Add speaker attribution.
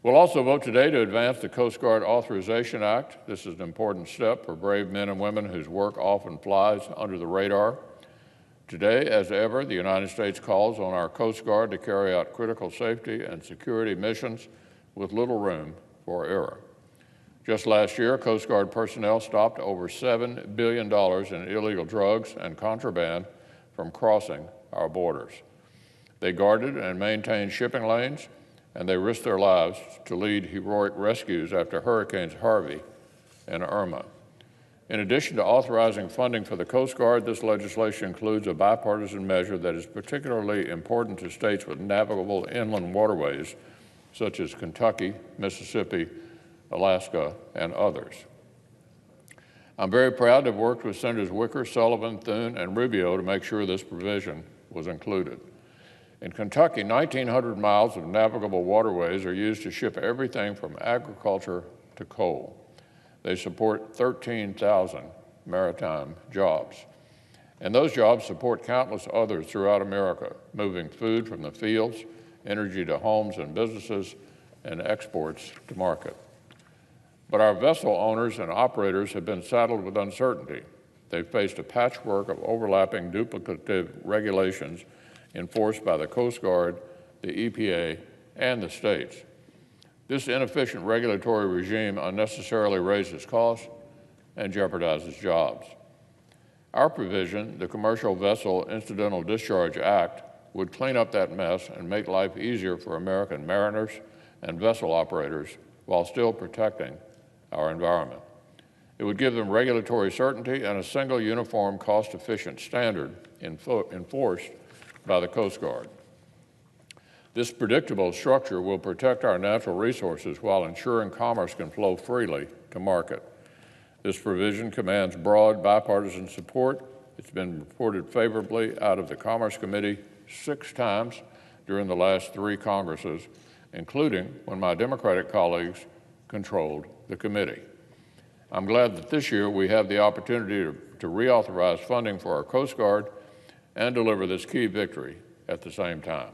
Speaker 1: We'll also vote today to advance the Coast Guard Authorization Act. This is an important step for brave men and women whose work often flies under the radar. Today, as ever, the United States calls on our Coast Guard to carry out critical safety and security missions with little room for error. Just last year, Coast Guard personnel stopped over $7 billion in illegal drugs and contraband from crossing our borders. They guarded and maintained shipping lanes, and they risked their lives to lead heroic rescues after Hurricanes Harvey and Irma. In addition to authorizing funding for the Coast Guard, this legislation includes a bipartisan measure that is particularly important to states with navigable inland waterways, such as Kentucky, Mississippi, Alaska, and others. I'm very proud to have worked with Senators Wicker, Sullivan, Thune, and Rubio to make sure this provision was included. In Kentucky, 1,900 miles of navigable waterways are used to ship everything from agriculture to coal. They support 13,000 maritime jobs. And those jobs support countless others throughout America, moving food from the fields, energy to homes and businesses, and exports to market. But our vessel owners and operators have been saddled with uncertainty. They've faced a patchwork of overlapping duplicative regulations enforced by the Coast Guard, the EPA, and the states. This inefficient regulatory regime unnecessarily raises costs and jeopardizes jobs. Our provision, the Commercial Vessel Incidental Discharge Act, would clean up that mess and make life easier for American mariners and vessel operators while still protecting our environment. It would give them regulatory certainty and a single, uniform, cost-efficient standard enforced by the Coast Guard. This predictable structure will protect our natural resources while ensuring commerce can flow freely to market. This provision commands broad bipartisan support. It's been reported favorably out of the Commerce Committee 6 times during the last 3 Congresses, including when my Democratic colleagues controlled the committee. I'm glad that this year we have the opportunity to reauthorize funding for our Coast Guard and deliver this key victory at the same time.